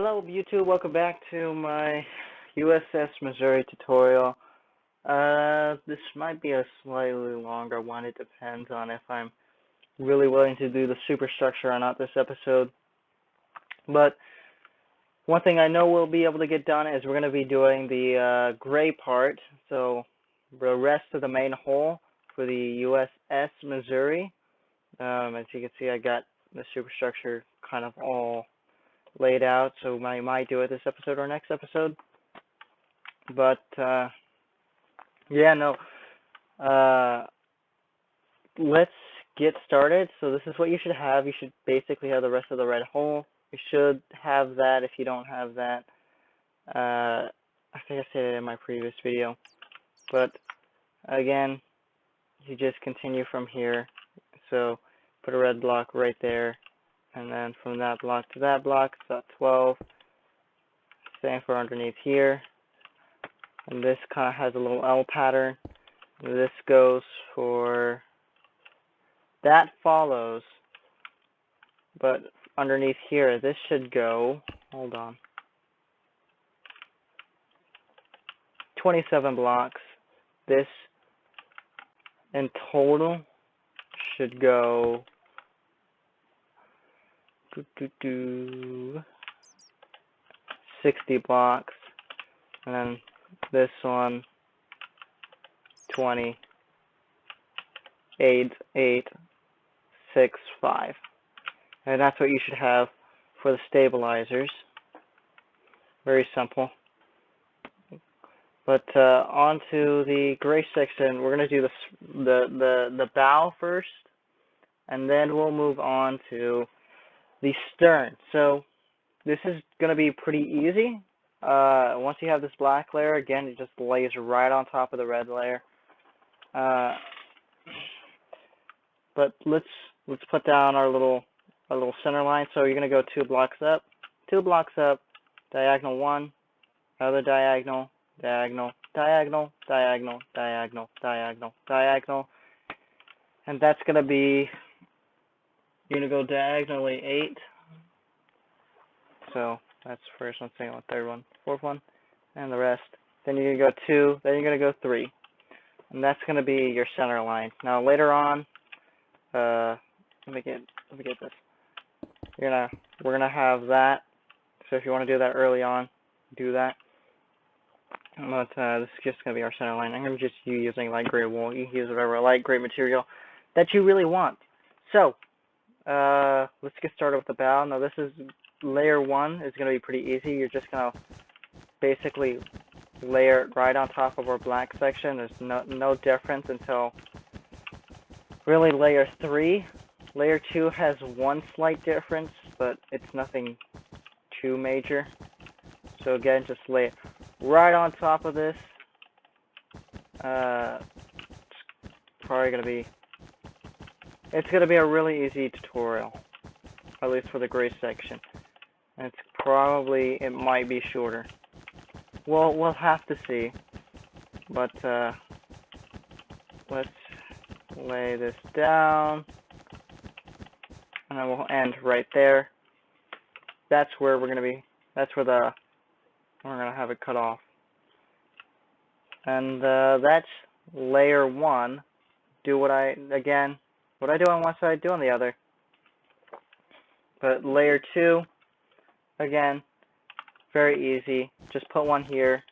Hello YouTube, welcome back to my Uss Missouri tutorial. This might be a slightly longer one. It depends on if I'm really willing to do the superstructure or not this episode. But one thing I know we'll be able to get done is we're going to be doing the gray part. So the rest of the main hull for the Uss Missouri. As you can see, I got the superstructure kind of all laid out, so I might do it this episode or next episode. But let's get started. So this is what you should have. You should basically have the rest of the red hole. You should have that. If you don't have that, I think I said it in my previous video, but again, you just continue from here. So put a red block right there, and then from that block to that block, it's about 12. Same for underneath here. And this kind of has a little L pattern. This goes for, that follows, but underneath here, this should go, hold on, 27 blocks. This in total should go 60 blocks, and then this one 20, 8, 8, 6, 5. And that's what you should have for the stabilizers. Very simple. But onto the gray section, we're going to do the bow first, and then we'll move on to the stern. So this is going to be pretty easy. Once you have this black layer, again, it just lays right on top of the red layer. But let's put down our little center line. So you're going to go 2 blocks up, diagonal 1, another diagonal, diagonal, diagonal, diagonal, diagonal, diagonal, diagonal, and that's going to be, you're going to go diagonally 8. So that's first one, second one, third one, fourth one, and the rest. Then you're going to go 2, then you're going to go 3. And that's going to be your center line. Now later on, let me get this. We're gonna have that. So if you want to do that early on, do that. But this is just going to be our center line. I'm going to just using light gray wool. You can use whatever light gray material that you really want. So let's get started with the bow. Now this is layer 1. Is going to be pretty easy. You're just going to basically layer it right on top of our black section. There's no difference until really layer 3. Layer 2 has one slight difference, but it's nothing too major. So again, just lay it right on top of this. It's gonna be a really easy tutorial, at least for the gray section. And it might be shorter. We'll have to see. But let's lay this down, and then we'll end right there. That's where we're gonna have it cut off. And that's layer 1. Do what I do on one side, do on the other. But layer 2, again, very easy. Just put one here,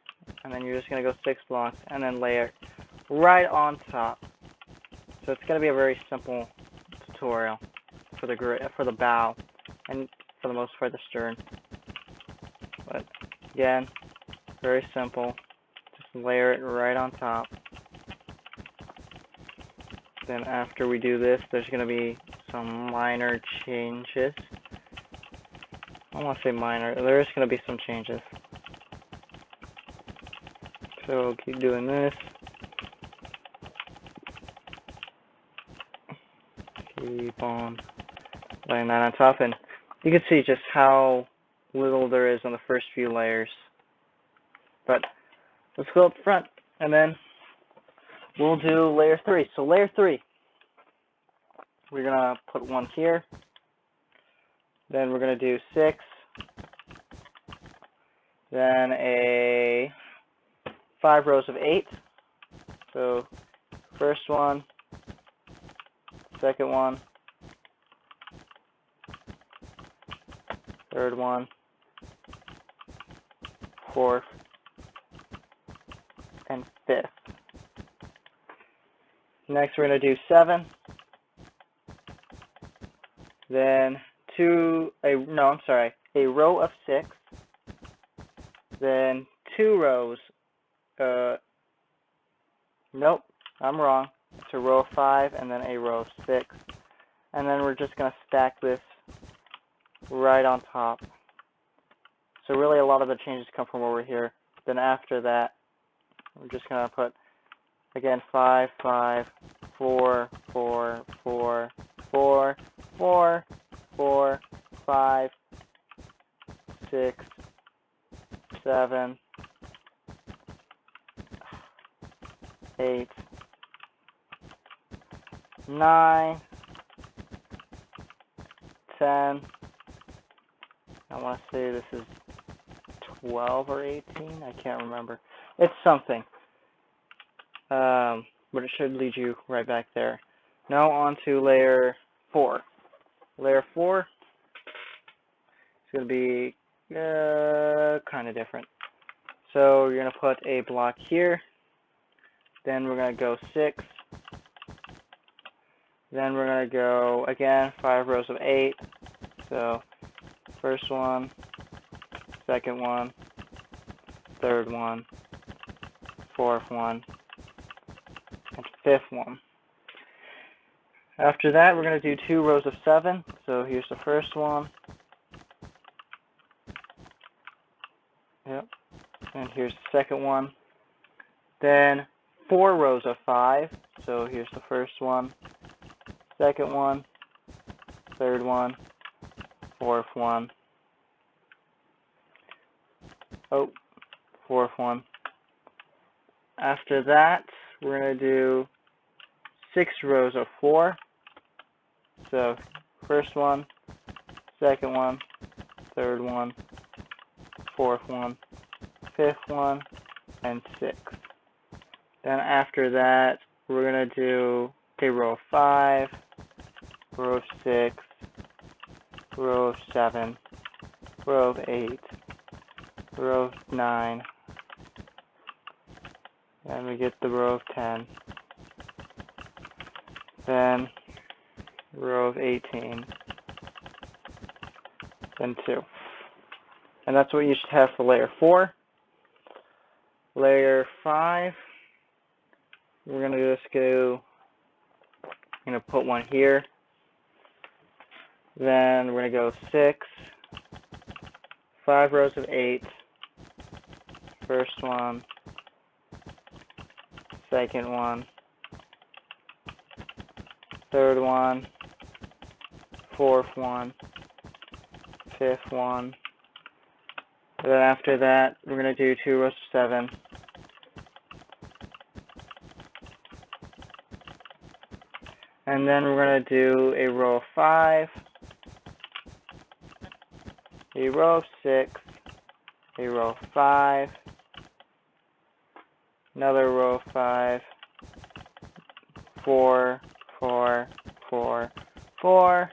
and then you're just gonna go 6 blocks, and then layer right on top. So it's gonna be a very simple tutorial for the bow, and for the most part the stern. But again, very simple. Just layer it right on top. Then after we do this, there's going to be some minor changes. I don't want to say minor. There is going to be some changes. So keep doing this. Keep on laying that on top, and you can see just how little there is on the first few layers. But let's go up front, and then we'll do layer 3. So layer 3, we're gonna put one here. Then we're gonna do 6, then a 5 rows of 8. So first one, second one, third one, fourth, and fifth. Next we're going to do 7. Then a row of 6. Then 2 rows. Nope, I'm wrong. It's a row of 5 and then a row of 6. And then we're just going to stack this right on top. So really a lot of the changes come from over here. Then after that, we're just going to put, again, 5, 5, 4, 4, 4, 4, 4, 4, 5, 6, 7, 8, 9, 10. I want to say this is 12 or 18. I can't remember. It's something. But it should lead you right back there. Now on to layer 4. Layer 4 is going to be kind of different. So you're going to put a block here. Then we're going to go 6. Then we're going to go, again, 5 rows of 8. So first one, second one, third one, fourth one, and fifth one. After that, we're going to do 2 rows of 7. So here's the first one. Yep. And here's the second one. Then 4 rows of 5. So here's the first one, second one, third one, fourth one. Oh, fourth one. After that, we're going to do 6 rows of 4. So first one, second one, third one, fourth one, fifth one, and sixth. Then after that, we're going to do a row of 5, row of 6, row of 7, row of 8, row of 9, and we get the row of 10, then row of 18, then 2. And that's what you should have for layer 4. Layer 5, we're going to just go, I'm going to put one here. Then we're going to go 6, 5 rows of 8, first one, second one, third one, fourth one, fifth one. And then after that, we're going to do 2 rows of 7. And then we're going to do a row of 5, a row of 6, a row of 5, another row of 5, 4, 4, 4, 4,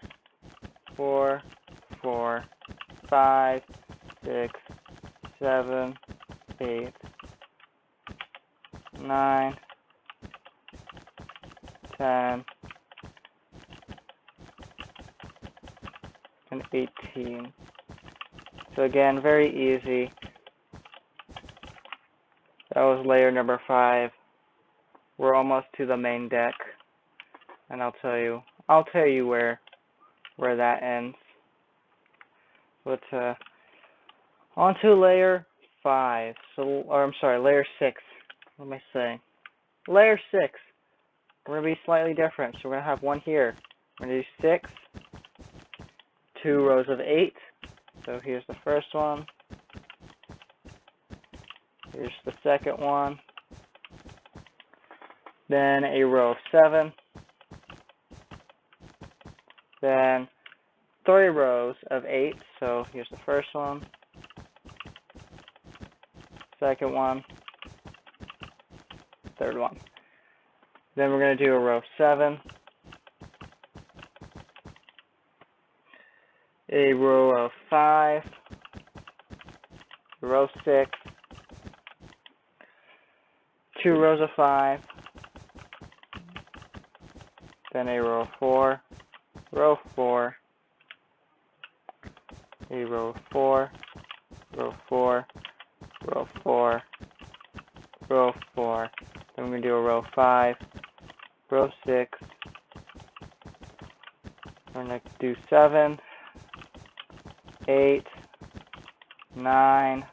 4, 4, 5, 6, 7, 8, 9, 10, and 18. So again, very easy. That was layer number 5. We're almost to the main deck, and I'll tell you where that ends. But on to layer 5. Layer 6. What am I saying? Layer 6. We're going to be slightly different. So we're going to have one here. We're going to do 6, 2 rows of 8. So here's the first one. Here's the second one. Then a row of 7. Then 3 rows of 8. So here's the first one, second one, third one. Then we're going to do a row 7, a row of 5, row 6, 2 rows of 5, then a row of 4, row 4, a row of 4, row 4, row 4, row 4. Then we're going to do a row 5, row 6. We're going to do 7, 8, 9,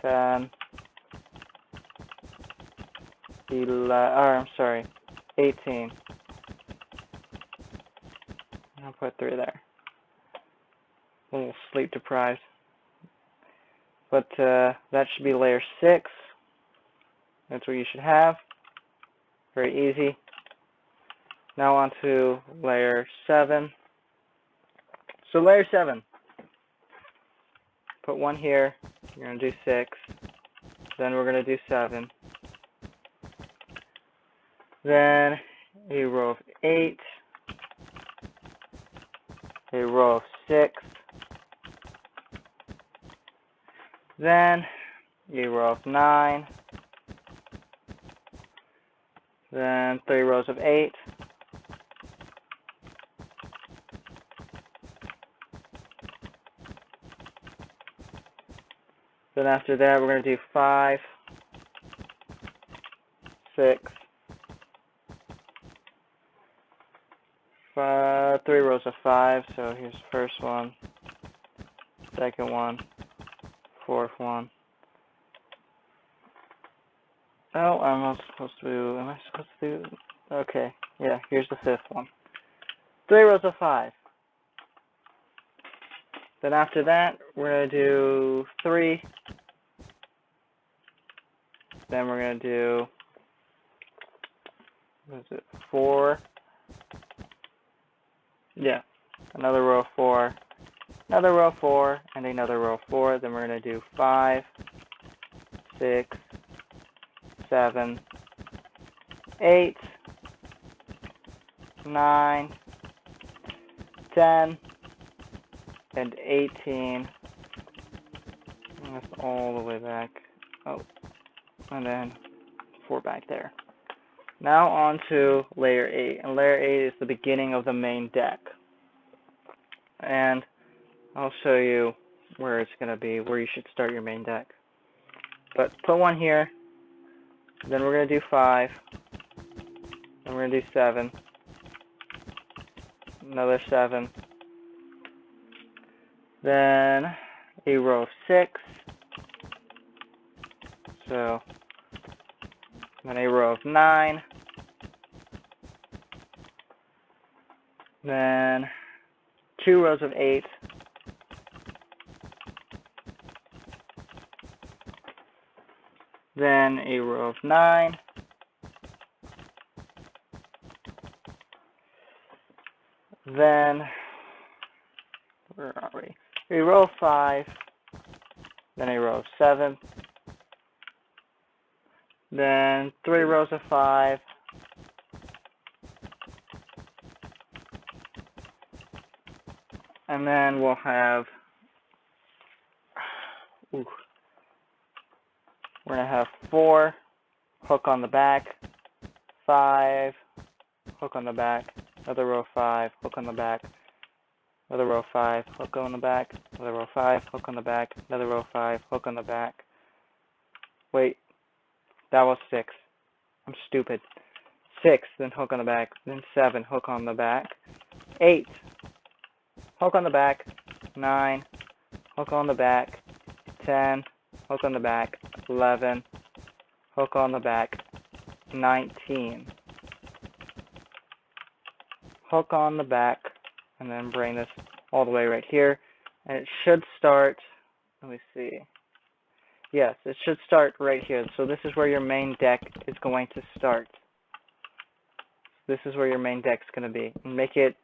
10, 18. I'll put 3 there. A little sleep deprived. But that should be layer 6. That's what you should have. Very easy. Now on to layer 7. So layer 7. Put 1 here. You're going to do 6. Then we're going to do 7. Then a row of 8. A row of 6. Then a row of 9. Then 3 rows of 8. Then after that, we're going to do 5, 6, 3 rows of 5. So here's the first one, second one, fourth one. Oh, I'm not supposed to do, am I supposed to do, okay, yeah, here's the 5th one. 3 rows of 5. Then after that, we're going to do 3. Then we're going to do, what is it, 4. Yeah, another row of 4, another row of 4, and another row of 4. Then we're going to do 5, 6, 7, 8, 9, 10, and 18. And that's all the way back. Oh, and then 4 back there. Now on to layer 8. And layer 8 is the beginning of the main deck. And I'll show you where it's going to be, where you should start your main deck. But put 1 here. Then we're going to do 5. Then we're going to do 7. Another 7. Then a row of 6. So then a row of 9. Then 2 rows of 8. Then a row of 9. Then, where are we? A row of 5. Then a row of 7. Then 3 rows of 5. And then we'll have, we're going to have 4, hook on the back, 5, hook on the back, another row of 5, hook on the back, another row of 5, hook on the back, another row of 5, hook on the back, another row of 5, hook on the back. Wait, that was 6. I'm stupid. 6, then hook on the back, then 7, hook on the back, 8, hook on the back, 9, hook on the back, 10, hook on the back, 11, hook on the back, 19, hook on the back, and then bring this all the way right here. And it should start, let me see. Yes, it should start right here. So this is where your main deck is going to start. This is where your main deck is going to be. And make it,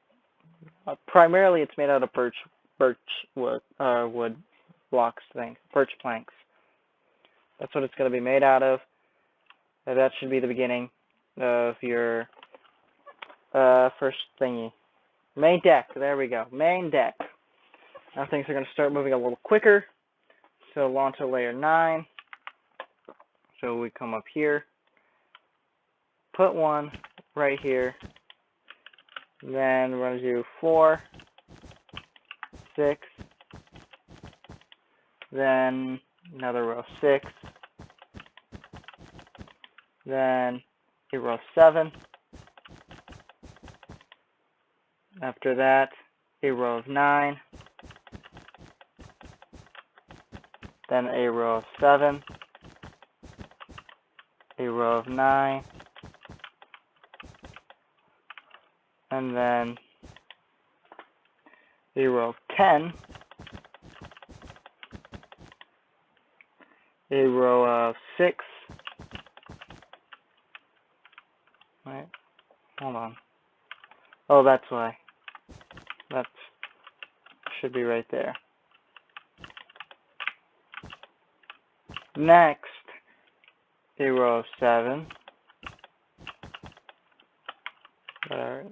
primarily it's made out of birch wood blocks birch planks. That's what it's going to be made out of. That should be the beginning of your first thingy. Main deck. There we go. Main deck. Now things are going to start moving a little quicker. So on to layer 9. So we come up here, put one right here, then we're going to do 4, 6, then another row 6, then a row 7, after that a row of 9, then a row of 7, a row of 9, and then a row of 10, a row of 6, right, hold on, oh, that's why, that should be right there. Next, a row of 7, there,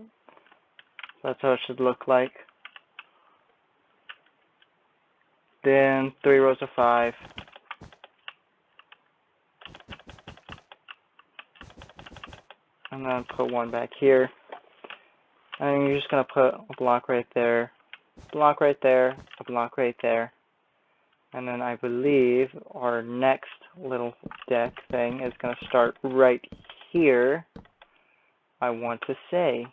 that's how it should look like. Then 3 rows of 5, and then put one back here, and you're just going to put a block right there, block right there, a block right there, and then I believe our next little deck thing is going to start right here. I want to say.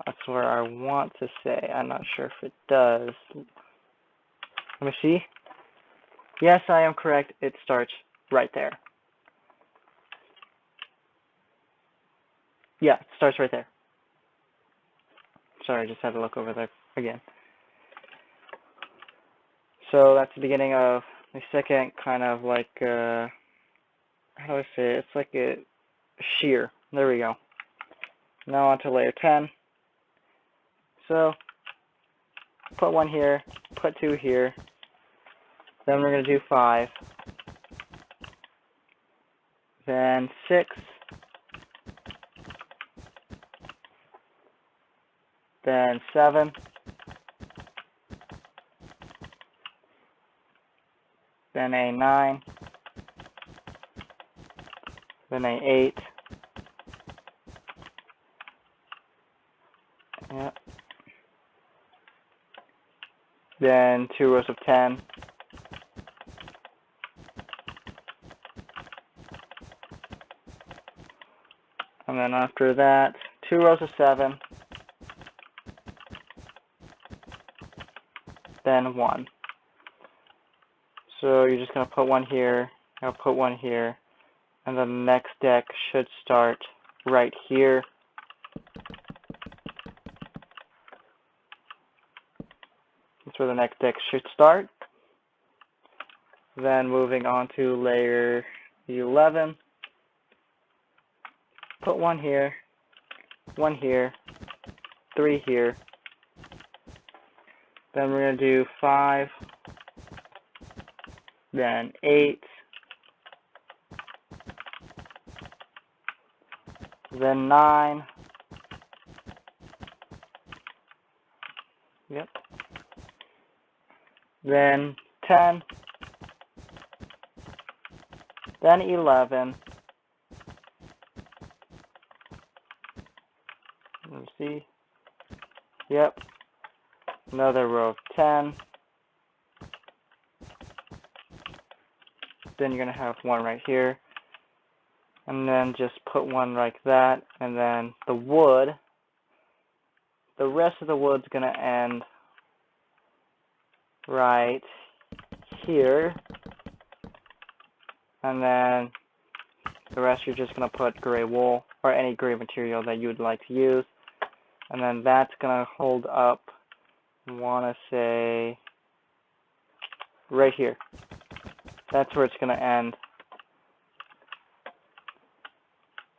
That's where I want to say. I'm not sure if it does. Let me see. Yes, I am correct. It starts right there. Yeah, it starts right there. Sorry, I just had to look over there again. So that's the beginning of the second kind of like, how do I say it? It's like a shear. There we go. Now on to layer 10. So put one here, put 2 here. Then we're going to do 5. Then 6. Then 7. Then a 9. Then a 8. Yep. Then 2 rows of 10. And then after that, 2 rows of 7. Then 1. So you're just going to put one here, I'll put one here, and the next deck should start right here. That's where the next deck should start. Then moving on to layer 11. Put one here, 3 here. Then we're going to do 5, then 8, then 9, yep, then 10, then 11, let me see, yep, another row of 10, then you're going to have one right here, and then just put one like that, and then the wood, the rest of the wood's going to end right here, and then the rest you're just going to put gray wool, or any gray material that you would like to use, and then that's going to hold up, I want to say, right here. That's where it's going to end.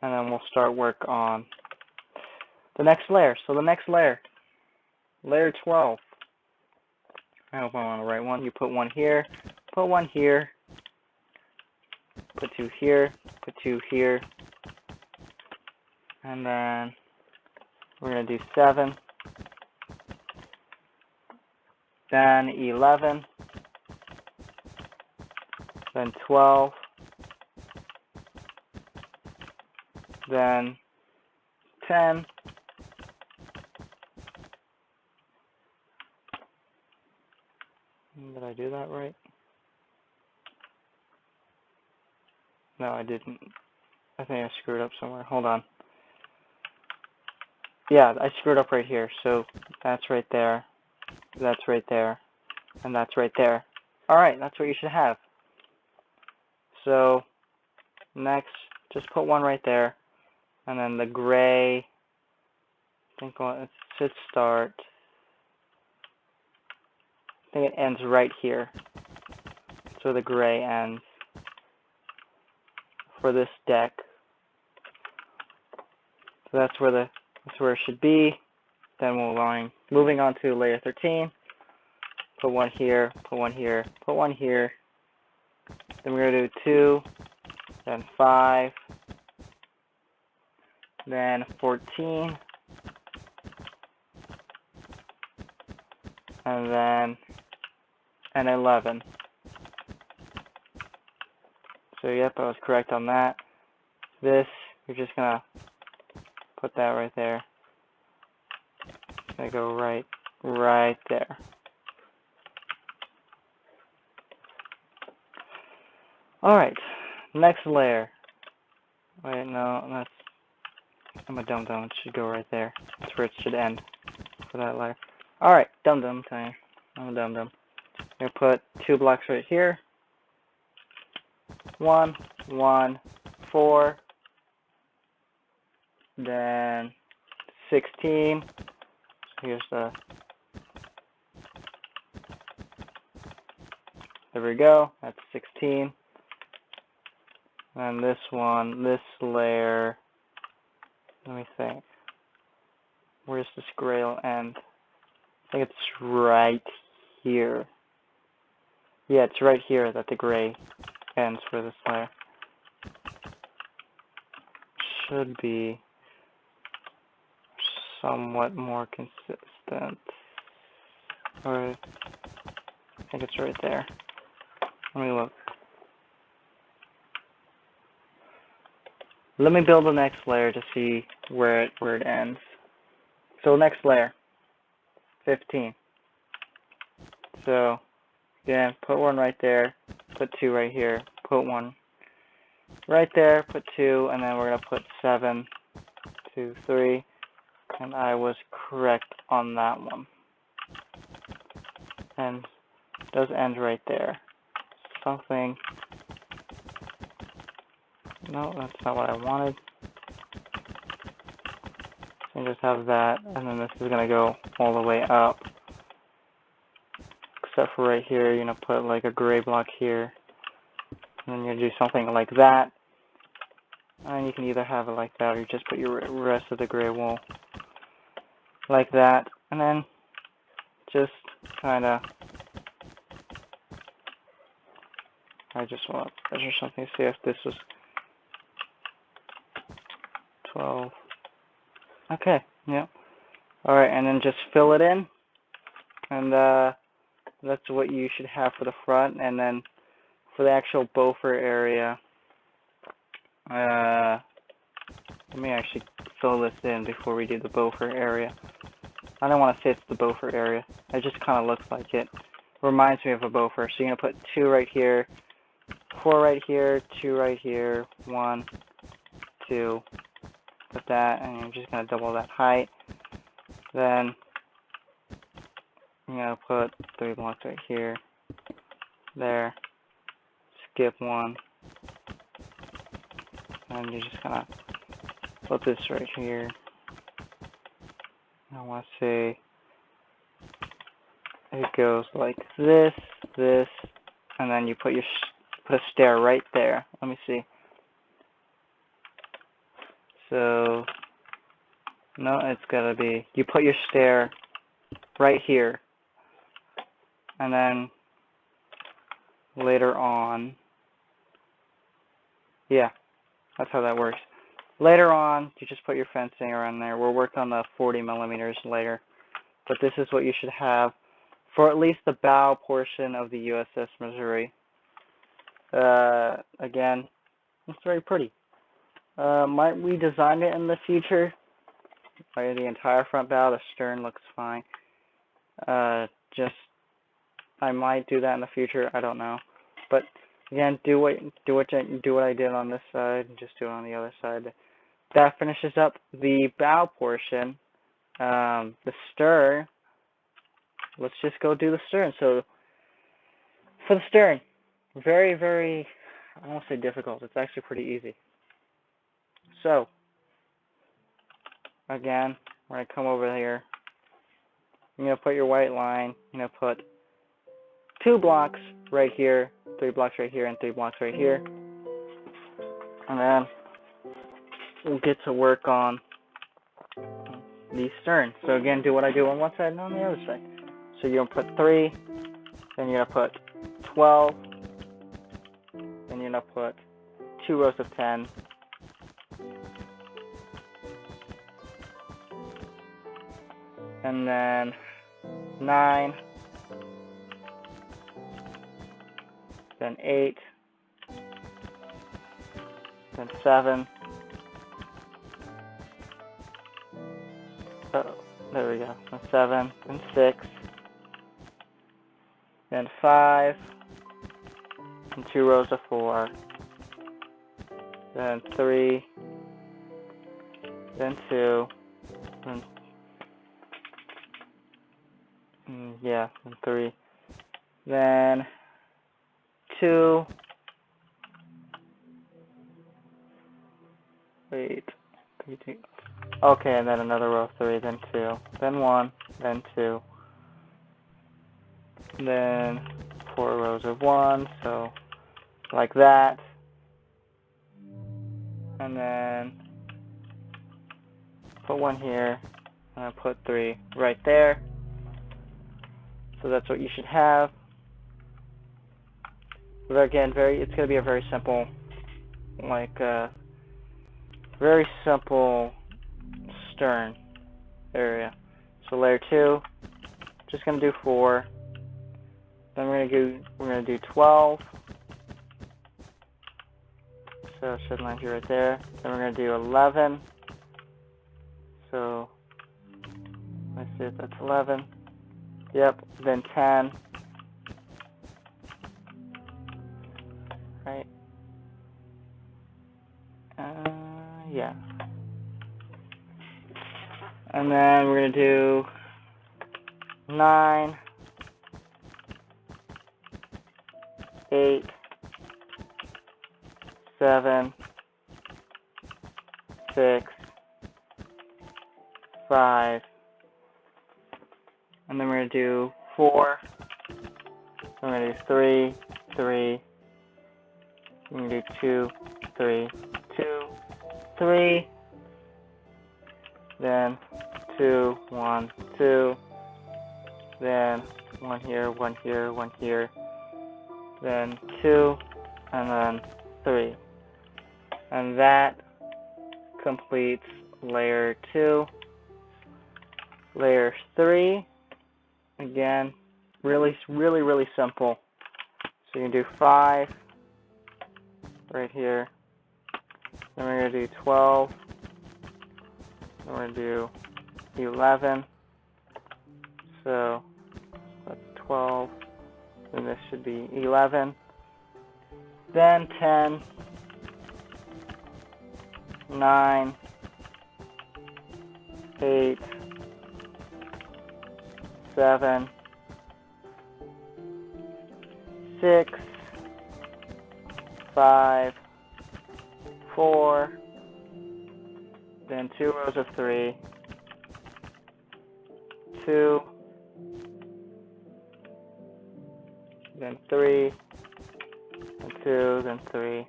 And then we'll start work on the next layer. So the next layer, layer 12. I hope I'm on the right one. You put one here, put 2 here, put 2 here, and then we're going to do 7, then 11, then 12, then 10, did I do that right? No, I didn't. I think I screwed up somewhere. Hold on. Yeah, I screwed up right here. So that's right there, that's right there, and that's right there. All right, that's what you should have. So next, just put 1 right there, and then the gray, I think it should start, I think it ends right here. So the gray ends for this deck. So that's where it should be. Then moving on to layer 13. Put 1 here, put 1 here, put 1 here. Then we're going to do 2, then 5, then 14, and then 11. So yep, I was correct on that. This, you're just going to put that right there. It's going to go right there. Alright, next layer. Wait, no, I'm a dum-dum. It should go right there. That's where it should end for that layer. Alright, dum-dum time. I'm a dum-dum. I'm going to put 2 blocks right here. 1, 1, 4, then 16. Here's there we go, that's 16. And this layer, let me think. Where's this gray end? I think it's right here. Yeah, it's right here that the gray ends for this layer. Should be somewhat more consistent. Or I think it's right there. Let me look. Let me build the next layer to see where it ends. So next layer, 15. So again, put 1 right there, put 2 right here, put 1 right there, put 2, and then we're going to put 7, 2, 3, and I was correct on that one. And it does end right there. Something, no, that's not what I wanted. So just have that, and then this is going to go all the way up. Except for right here, you're going to put like a gray block here. And then you do something like that. And you can either have it like that, or you just put your rest of the gray wool like that. And then just kind of, I just want to measure something, see if this was 12. Okay, yeah. Alright, and then just fill it in. And that's what you should have for the front. And then for the actual boffer area, let me actually fill this in before we do the boffer area. I don't want to fit the boffer area. It just kind of looks like it. Reminds me of a boffer. So you're going to put 2 right here, 4 right here, 2 right here, 1, 2. Put that, and you're just going to double that height. Then you're going to put 3 blocks right here, there, skip 1, and you're just going to put this right here. I want to say it goes like this, and then you put put a stair right there. Let me see. So no, it's gotta be, you put your stair right here, and then later on Yeah, that's how that works. Later on, you just put your fencing around there. We'll work on the 40 millimeters later. But this is what you should have for at least the bow portion of the USS Missouri. Again, it's very pretty. Might we design it in the future? Like the entire front bow, the stern looks fine. I might do that in the future. I don't know. But again, do what I did on this side, and just do it on the other side. That finishes up the bow portion. The stern. Let's just go do the stern. So for the stern, very, very, I won't say difficult. It's actually pretty easy. So again, we're gonna come over here. You're gonna put your white line. You're gonna put 2 blocks right here, 3 blocks right here, and 3 blocks right here. And then we'll get to work on the stern. So again, do what I do on one side and on the other side. So you're gonna put 3, then you're gonna put 12, then you're gonna put 2 rows of 10, and then 9, then 8, then 7. Oh, there we go. Then 7, then 6, then 5, and 2 rows of 4, then 3, then 2, then then 3, then 2, wait, 3, 2, okay, and then another row of 3, then 2, then 1, then 2, then 4 rows of 1, so like that, and then put 1 here, and I put 3 right there. So that's what you should have. But again, it's going to be a very simple, very simple stern area. So layer 2, just going to do 4. Then we're going to do 12. So it should land you right there. Then we're going to do 11. So let's see if that's 11. Yep. Then 10. Right. Yeah. And then we're going to do 9, 8, 7, 6, 5, and then we're going to do 4, then we're going to do 3, 3, we're going to do 2, 3, 2, 3, then 2, 1, 2, then 1 here, 1 here, 1 here, then 2, and then 3. And that completes layer 2. Layer 3, again, really simple. So you can do 5 right here. Then we're going to do 12. Then we're going to do 11. So that's 12. And this should be 11. Then 10, 9, 8, 7, 6, 5, 4, then 2 rows of 3, 2, then 3, then 2, then 3,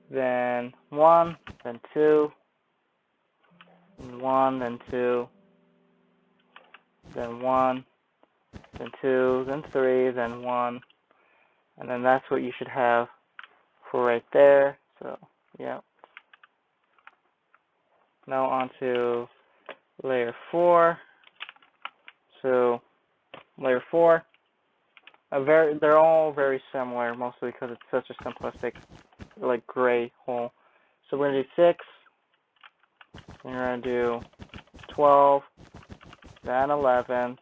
then 1, then 2, then 1, then 2, then 1, then 2, then 3, then 1, and then that's what you should have for right there. So, yeah. Now onto layer 4. So, layer 4. They're all very similar, mostly because it's such a simplistic, like, gray hole. So we're going to do 6. Then we're going to do 12. Then 11.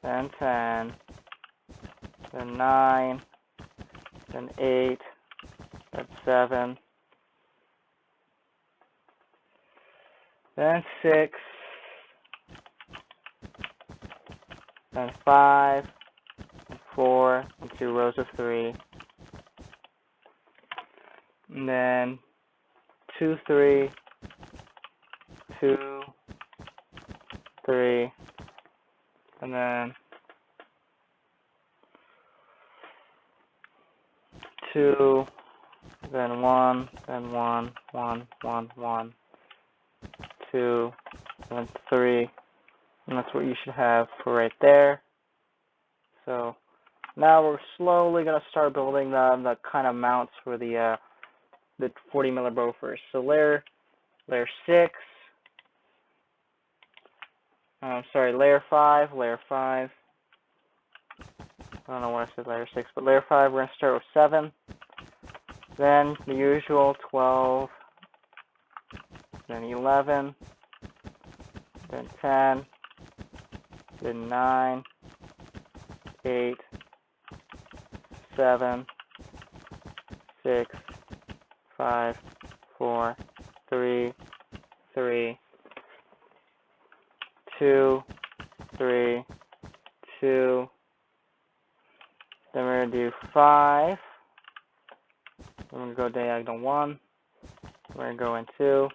Then 10. Then 9. Then 8. Then 7. Then 6. Then 5. And 4. And 2 rows of 3. And then 2, 3. 2, 3. And then 2. Then 1. Then 1. 1. 1. 1. 2. Then 3. And that's what you should have for right there. So now we're slowly going to start building the kind of mounts for the 40 millibofers. So layer 6. Layer 5. Layer 5. I don't know why I said layer 6, but layer 5. We're going to start with 7. Then the usual 12. Then 11. Then 10. Then 9. 8. 7. 6. 5. 4. 3. 3. 2. 3. 2. Then we're going to do 5. Then we're going to go diagonal 1. We're going to go in 2.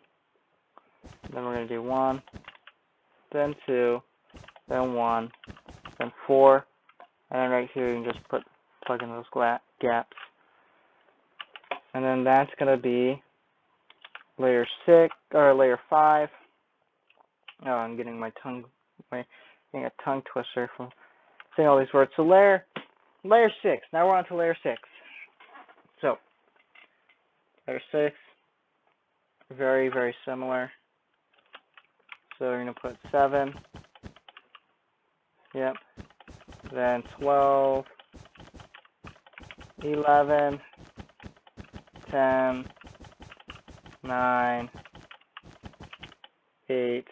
Then we're going to do 1. Then 2. Then 1. Then 4. And then right here you can just plug in those gaps. And then that's going to be layer 6 or layer 5. Oh, I'm getting a tongue twister from saying all these words. So layer 6. Now we're on to layer 6. So layer 6, very, very similar. So we're going to put 7. Yep. Then 12, 11, 10, 9, 8,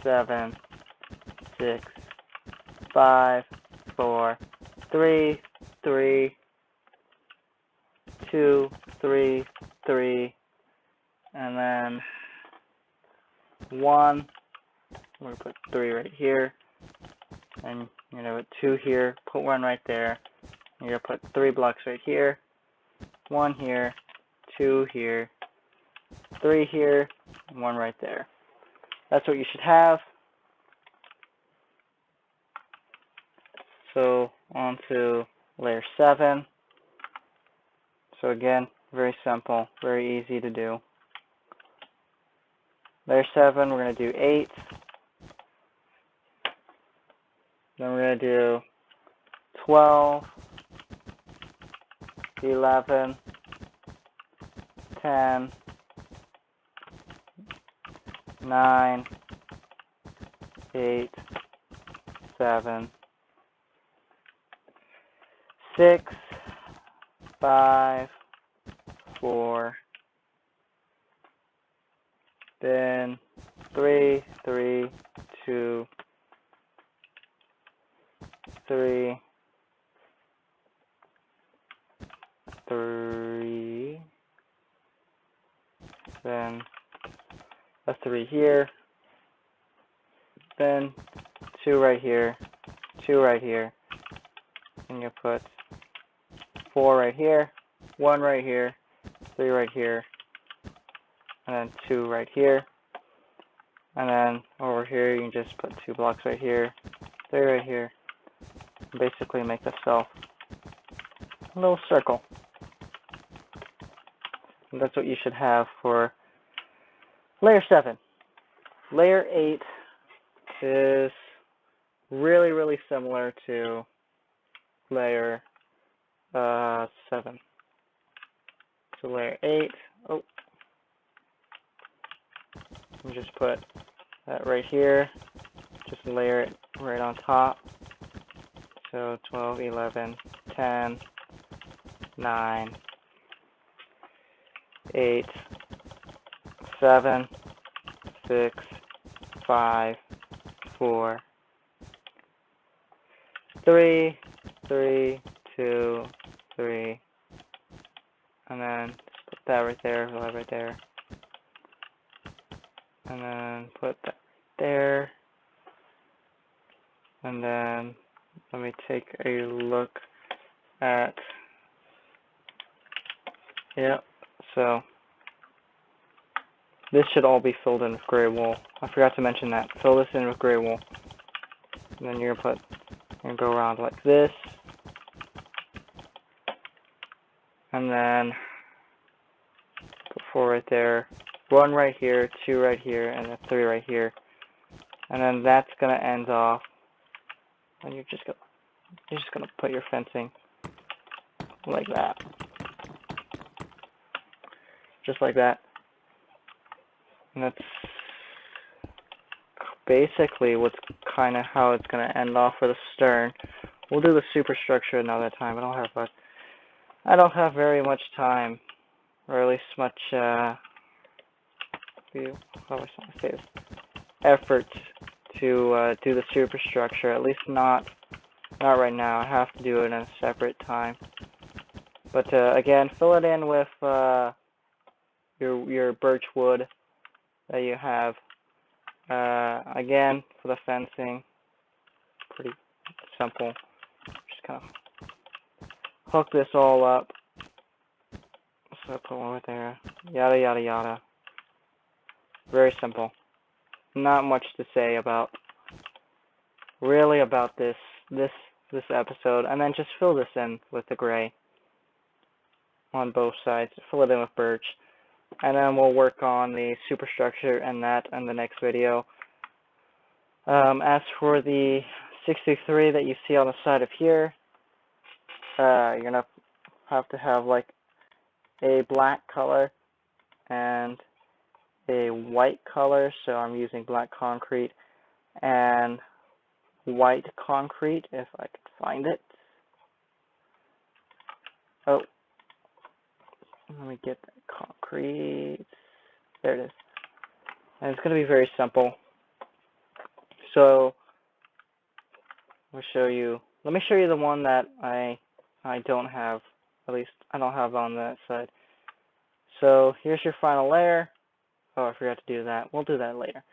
7, 6, 5, 4, 3, 3, 2, 3, 3, and then 1. We're going to put 3 right here, and you're going to put 2 here, put 1 right there. You're going to put 3 blocks right here, 1 here, 2 here, 3 here, and 1 right there. That's what you should have. So on to layer 7. So again, very simple, very easy to do. Layer 7, we're going to do 8. Then we're going to do 12, 11, 10, 9, 8, 7, 6, 5, 4, then 3, 3, 2, 3, 3, then a 3 here, then 2 right here, 2 right here, and you put 4 right here, 1 right here, 3 right here, and then 2 right here, and then over here you can just put 2 blocks right here, 3 right here, and basically make yourself a little circle. And that's what you should have for layer 7. Layer 8 is really, really similar to layer 7. So layer 8. Oh, and just put that right here. Just layer it right on top. So 12, 11, 10, 9, 8, 7, 6, 5, 4, 3, 3, 2, 3, and then just put that right there, right there, and then put that there, and then let me take a look at, yep, so this should all be filled in with gray wool. I forgot to mention that. Fill this in with gray wool. And then you're going to go around like this. And then put 4 right there. 1 right here, 2 right here, and then 3 right here. And then that's going to end off. And you're just going to put your fencing like that. Just like that. And that's basically what's kind of how it's going to end off for the stern. We'll do the superstructure another time. I don't have very much time, or at least much effort to do the superstructure. At least not right now. I have to do it in a separate time. But again, fill it in with your birch wood that you have. Again, for the fencing, pretty simple. Just kind of hook this all up. So put one right there. Yada yada yada. Very simple. Not much to say about this episode. And then just fill this in with the gray on both sides. Fill it in with birch. And then we'll work on the superstructure and that in the next video. As for the 63 that you see on the side of here, you're going to have to have like a black color and a white color. So I'm using black concrete and white concrete if I can find it. Oh, let me get that concrete. There it is. And it's going to be very simple. So let me show you the one that I don't have. At least I don't have on that side. So here's your final layer. Oh, I forgot to do that. We'll do that later.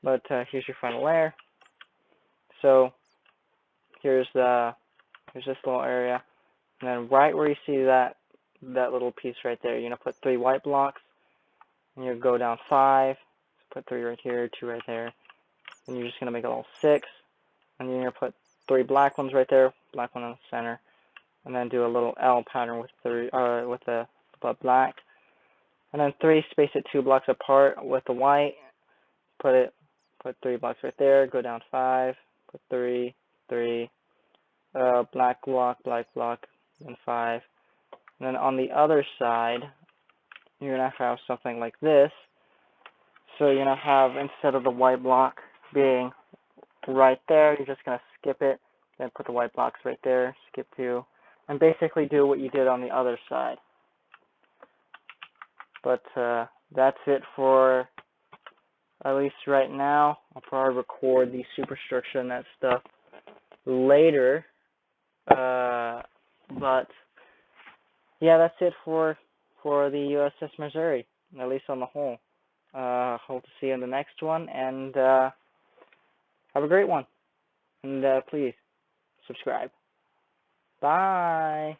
But here's your final layer. So here's this little area, and then right where you see that little piece right there, you're gonna put 3 white blocks, and you go down 5. Put 3 right here, 2 right there, and you're just gonna make a little 6, and you're gonna put 3 black ones right there, black one in the center, and then do a little L pattern with the black, and then 3 space it 2 blocks apart with the white. Put 3 blocks right there. Go down 5. Put 3, 3. Black block, and 5. And then on the other side, you're gonna have something like this. So you're gonna have, instead of the white block being right there, you're just gonna skip it, then put the white blocks right there, skip 2, and basically do what you did on the other side. But that's it for at least right now. I'll probably record the superstructure and that stuff later. But yeah, that's it for the Uss Missouri, at least on the whole. Hope to see you in the next one, and have a great one. And please subscribe. Bye.